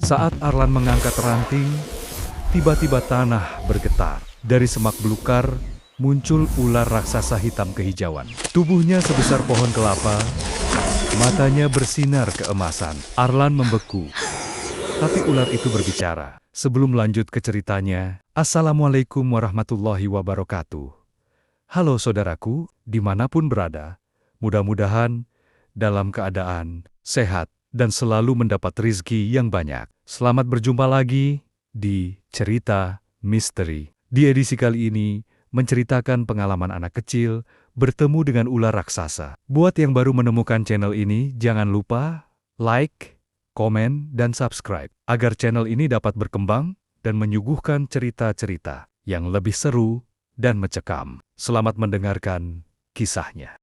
Saat Arlan mengangkat ranting, tiba-tiba tanah bergetar. Dari semak belukar, muncul ular raksasa hitam kehijauan. Tubuhnya sebesar pohon kelapa, matanya bersinar keemasan. Arlan membeku, tapi ular itu berbicara. Sebelum lanjut ke ceritanya, Assalamualaikum warahmatullahi wabarakatuh. Halo saudaraku, dimanapun berada, mudah-mudahan dalam keadaan sehat dan selalu mendapat rizki yang banyak. Selamat berjumpa lagi di Cerita Misteri. Di edisi kali ini, menceritakan pengalaman anak kecil bertemu dengan ular raksasa. Buat yang baru menemukan channel ini, jangan lupa like, komen, dan subscribe, agar channel ini dapat berkembang dan menyuguhkan cerita-cerita yang lebih seru dan mencekam. Selamat mendengarkan kisahnya.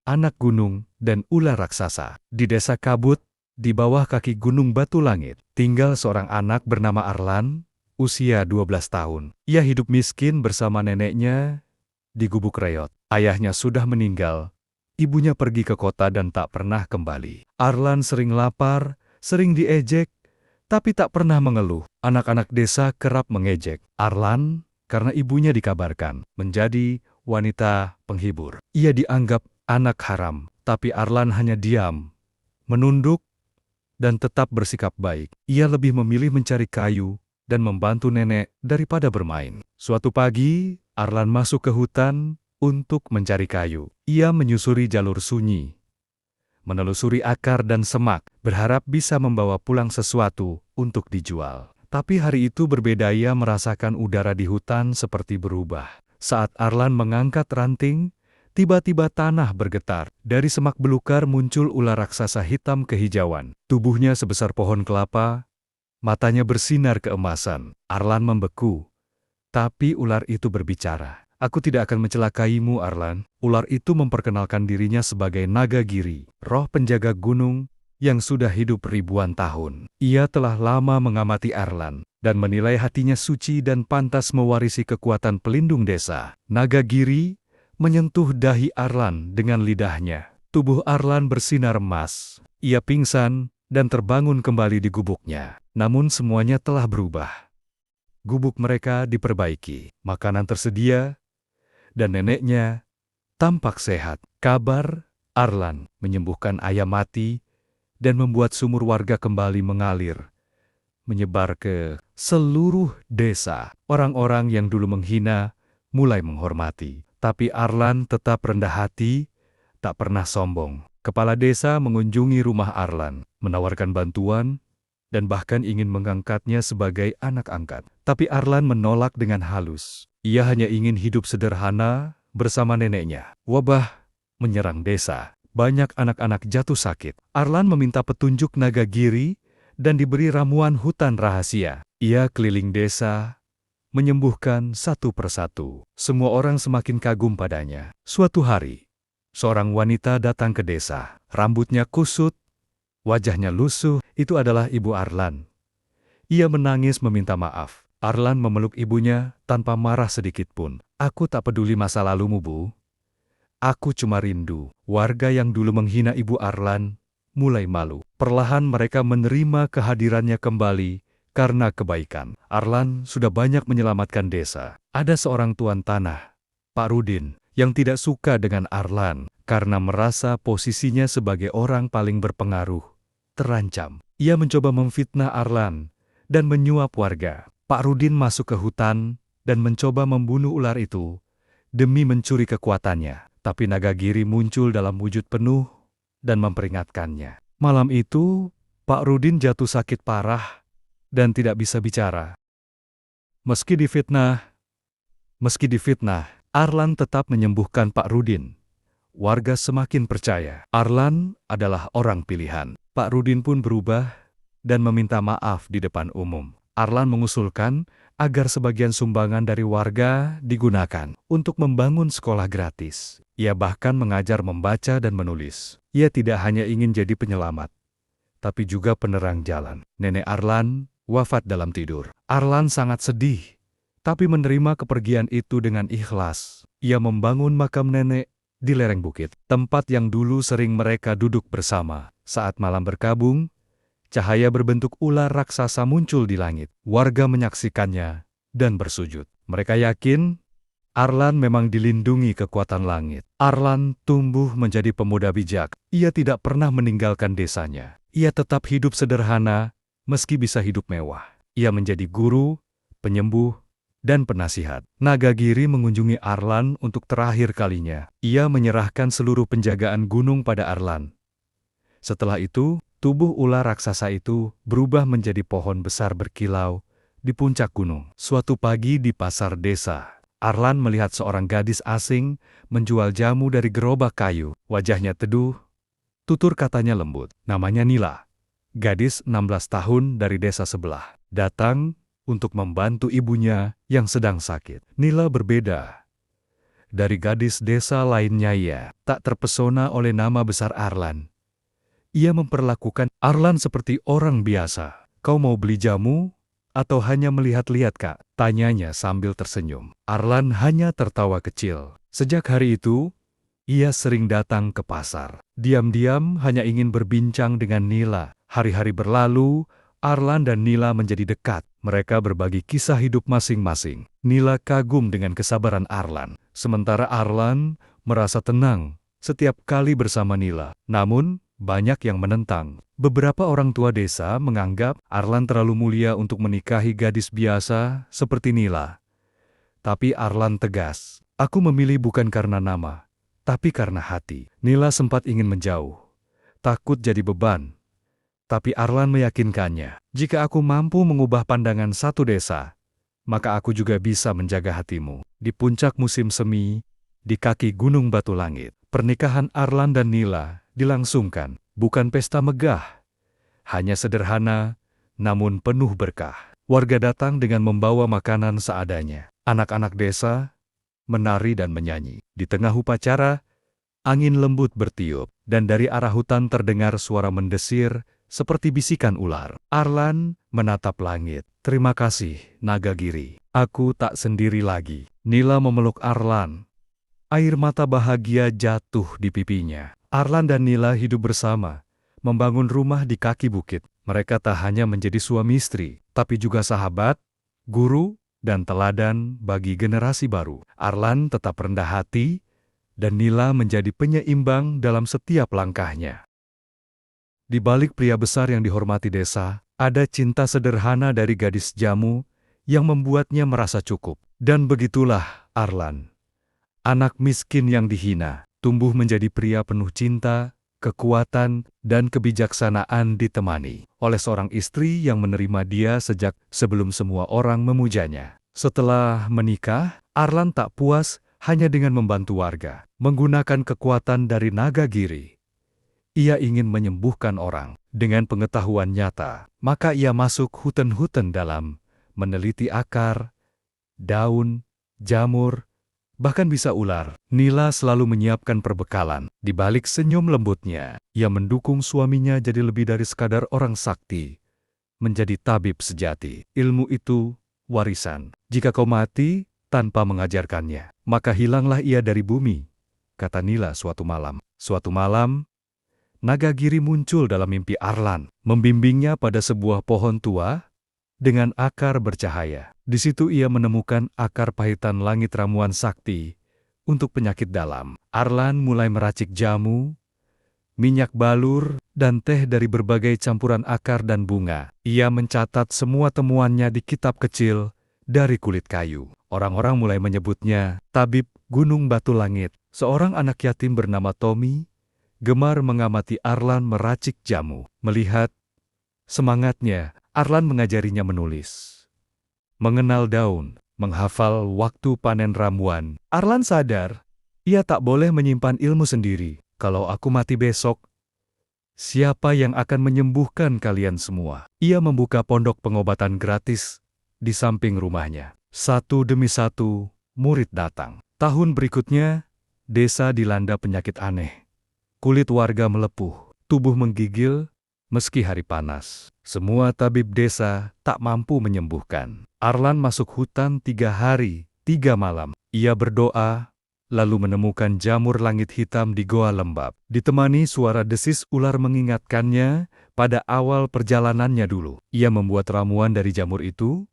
Anak gunung dan ular raksasa. Di desa Kabut, di bawah kaki gunung Batu Langit, tinggal seorang anak bernama Arlan, usia 12 tahun. Ia hidup miskin bersama neneknya di Gubuk Reot. Ayahnya sudah meninggal, ibunya pergi ke kota dan tak pernah kembali. Arlan sering lapar, sering diejek, tapi tak pernah mengeluh. Anak-anak desa kerap mengejek Arlan karena ibunya dikabarkan menjadi wanita penghibur. Ia dianggap anak haram, tapi Arlan hanya diam, menunduk, dan tetap bersikap baik. Ia lebih memilih mencari kayu dan membantu nenek daripada bermain. Suatu pagi, Arlan masuk ke hutan untuk mencari kayu. Ia menyusuri jalur sunyi, menelusuri akar dan semak, berharap bisa membawa pulang sesuatu untuk dijual. Tapi hari itu berbeda, ia merasakan udara di hutan seperti berubah. Saat Arlan mengangkat ranting, tiba-tiba tanah bergetar. Dari semak belukar muncul ular raksasa hitam kehijauan. Tubuhnya sebesar pohon kelapa, matanya bersinar keemasan. Arlan membeku, tapi ular itu berbicara. Aku tidak akan mencelakaimu, Arlan. Ular itu memperkenalkan dirinya sebagai Naga Giri, roh penjaga gunung yang sudah hidup ribuan tahun. Ia telah lama mengamati Arlan dan menilai hatinya suci dan pantas mewarisi kekuatan pelindung desa. Naga Giri menyentuh dahi Arlan dengan lidahnya. Tubuh Arlan bersinar emas. Ia pingsan dan terbangun kembali di gubuknya. Namun semuanya telah berubah. Gubuk mereka diperbaiki, makanan tersedia, dan neneknya tampak sehat. Kabar Arlan menyembuhkan ayam mati dan membuat sumur warga kembali mengalir, menyebar ke seluruh desa. Orang-orang yang dulu menghina mulai menghormati. Tapi Arlan tetap rendah hati, tak pernah sombong. Kepala desa mengunjungi rumah Arlan, menawarkan bantuan, dan bahkan ingin mengangkatnya sebagai anak angkat. Tapi Arlan menolak dengan halus. Ia hanya ingin hidup sederhana bersama neneknya. Wabah menyerang desa. Banyak anak-anak jatuh sakit. Arlan meminta petunjuk Naga Giri dan diberi ramuan hutan rahasia. Ia keliling desa, menyembuhkan satu persatu. Semua orang semakin kagum padanya. Suatu hari, seorang wanita datang ke desa. Rambutnya kusut, wajahnya lusuh. Itu adalah ibu Arlan. Ia menangis meminta maaf. Arlan memeluk ibunya tanpa marah sedikit pun. Aku tak peduli masa lalumu, Bu. Aku cuma rindu. Warga yang dulu menghina ibu Arlan mulai malu. Perlahan mereka menerima kehadirannya kembali karena kebaikan. Arlan sudah banyak menyelamatkan desa. Ada seorang tuan tanah, Pak Rudin, yang tidak suka dengan Arlan karena merasa posisinya sebagai orang paling berpengaruh terancam. Ia mencoba memfitnah Arlan dan menyuap warga. Pak Rudin masuk ke hutan dan mencoba membunuh ular itu demi mencuri kekuatannya. Tapi Naga Giri muncul dalam wujud penuh dan memperingatkannya. Malam itu, Pak Rudin jatuh sakit parah dan tidak bisa bicara. Meski difitnah, Arlan tetap menyembuhkan Pak Rudin. Warga semakin percaya Arlan adalah orang pilihan. Pak Rudin pun berubah dan meminta maaf di depan umum. Arlan mengusulkan agar sebagian sumbangan dari warga digunakan untuk membangun sekolah gratis. Ia bahkan mengajar membaca dan menulis. Ia tidak hanya ingin jadi penyelamat, tapi juga penerang jalan. Nenek Arlan wafat dalam tidur. Arlan sangat sedih, tapi menerima kepergian itu dengan ikhlas. Ia membangun makam nenek di lereng bukit, tempat yang dulu sering mereka duduk bersama. Saat malam berkabung, cahaya berbentuk ular raksasa muncul di langit. Warga menyaksikannya dan bersujud. Mereka yakin Arlan memang dilindungi kekuatan langit. Arlan tumbuh menjadi pemuda bijak. Ia tidak pernah meninggalkan desanya. Ia tetap hidup sederhana, meski bisa hidup mewah. Ia menjadi guru, penyembuh, dan penasihat. Nagagiri mengunjungi Arlan untuk terakhir kalinya. Ia menyerahkan seluruh penjagaan gunung pada Arlan. Setelah itu, tubuh ular raksasa itu berubah menjadi pohon besar berkilau di puncak gunung. Suatu pagi di pasar desa, Arlan melihat seorang gadis asing menjual jamu dari gerobak kayu. Wajahnya teduh, tutur katanya lembut. Namanya Nila, gadis 16 tahun dari desa sebelah. Datang untuk membantu ibunya yang sedang sakit. Nila berbeda dari gadis desa lainnya. Ia tak terpesona oleh nama besar Arlan. Ia memperlakukan Arlan seperti orang biasa. Kau mau beli jamu? Atau hanya melihat-lihat, Kak? Tanyanya sambil tersenyum. Arlan hanya tertawa kecil. Sejak hari itu, ia sering datang ke pasar. Diam-diam hanya ingin berbincang dengan Nila. Hari-hari berlalu, Arlan dan Nila menjadi dekat. Mereka berbagi kisah hidup masing-masing. Nila kagum dengan kesabaran Arlan. Sementara Arlan merasa tenang setiap kali bersama Nila. Namun, banyak yang menentang. Beberapa orang tua desa menganggap Arlan terlalu mulia untuk menikahi gadis biasa seperti Nila. Tapi Arlan tegas, "Aku memilih bukan karena nama, tapi karena hati." Nila sempat ingin menjauh, takut jadi beban. Tapi Arlan meyakinkannya, "Jika aku mampu mengubah pandangan satu desa, maka aku juga bisa menjaga hatimu." Di puncak musim semi, di kaki Gunung Batu Langit, pernikahan Arlan dan Nila dilangsungkan. Bukan pesta megah, hanya sederhana, namun penuh berkah. Warga datang dengan membawa makanan seadanya. Anak-anak desa menari dan menyanyi. Di tengah upacara, angin lembut bertiup, dan dari arah hutan terdengar suara mendesir seperti bisikan ular. Arlan menatap langit. "Terima kasih, Nagagiri. Aku tak sendiri lagi." Nila memeluk Arlan. Air mata bahagia jatuh di pipinya. Arlan dan Nila hidup bersama, membangun rumah di kaki bukit. Mereka tak hanya menjadi suami istri, tapi juga sahabat, guru, dan teladan bagi generasi baru. Arlan tetap rendah hati, dan Nila menjadi penyeimbang dalam setiap langkahnya. Di balik pria besar yang dihormati desa, ada cinta sederhana dari gadis jamu yang membuatnya merasa cukup. Dan begitulah Arlan, anak miskin yang dihina, tumbuh menjadi pria penuh cinta, kekuatan, dan kebijaksanaan ditemani oleh seorang istri yang menerima dia sejak sebelum semua orang memujanya. Setelah menikah, Arlan tak puas hanya dengan membantu warga. Menggunakan kekuatan dari Nagagiri, ia ingin menyembuhkan orang. Dengan pengetahuan nyata, maka ia masuk hutan-hutan dalam, meneliti akar, daun, jamur, bahkan bisa ular. Nila selalu menyiapkan perbekalan. Di balik senyum lembutnya, ia mendukung suaminya jadi lebih dari sekadar orang sakti, menjadi tabib sejati. Ilmu itu warisan. Jika kau mati tanpa mengajarkannya, maka hilanglah ia dari bumi, kata Nila suatu malam. Suatu malam, Nagagiri muncul dalam mimpi Arlan, membimbingnya pada sebuah pohon tua dengan akar bercahaya. Di situ ia menemukan akar pahitan langit ramuan sakti untuk penyakit dalam. Arlan mulai meracik jamu, minyak balur, dan teh dari berbagai campuran akar dan bunga. Ia mencatat semua temuannya di kitab kecil dari kulit kayu. Orang-orang mulai menyebutnya Tabib Gunung Batu Langit. Seorang anak yatim bernama Tommy gemar mengamati Arlan meracik jamu. Melihat semangatnya, Arlan mengajarinya menulis, mengenal daun, menghafal waktu panen ramuan. Arlan sadar, ia tak boleh menyimpan ilmu sendiri. Kalau aku mati besok, siapa yang akan menyembuhkan kalian semua? Ia membuka pondok pengobatan gratis di samping rumahnya. Satu demi satu, murid datang. Tahun berikutnya, desa dilanda penyakit aneh. Kulit warga melepuh, tubuh menggigil, meski hari panas. Semua tabib desa tak mampu menyembuhkan. Arlan masuk hutan 3 hari, 3 malam. Ia berdoa, lalu menemukan jamur langit hitam di goa lembab. Ditemani suara desis ular mengingatkannya pada awal perjalanannya dulu. Ia membuat ramuan dari jamur itu,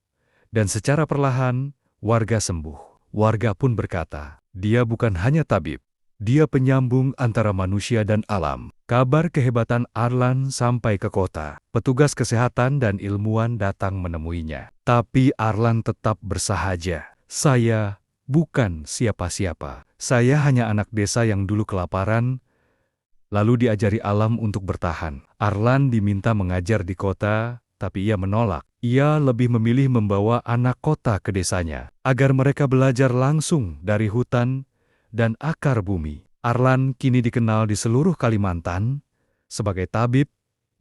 dan secara perlahan warga sembuh. Warga pun berkata, dia bukan hanya tabib, dia penyambung antara manusia dan alam. Kabar kehebatan Arlan sampai ke kota. Petugas kesehatan dan ilmuwan datang menemuinya. Tapi Arlan tetap bersahaja. Saya bukan siapa-siapa. Saya hanya anak desa yang dulu kelaparan, lalu diajari alam untuk bertahan. Arlan diminta mengajar di kota, tapi ia menolak. Ia lebih memilih membawa anak kota ke desanya, agar mereka belajar langsung dari hutan dan akar bumi. Arlan kini dikenal di seluruh Kalimantan sebagai tabib,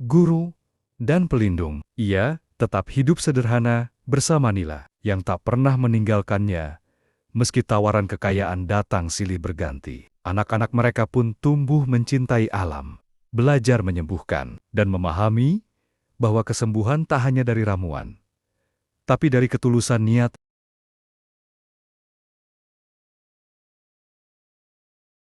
guru, dan pelindung. Ia tetap hidup sederhana bersama Nila, yang tak pernah meninggalkannya, meski tawaran kekayaan datang silih berganti. Anak-anak mereka pun tumbuh mencintai alam, belajar menyembuhkan, dan memahami bahwa kesembuhan tak hanya dari ramuan, tapi dari ketulusan niat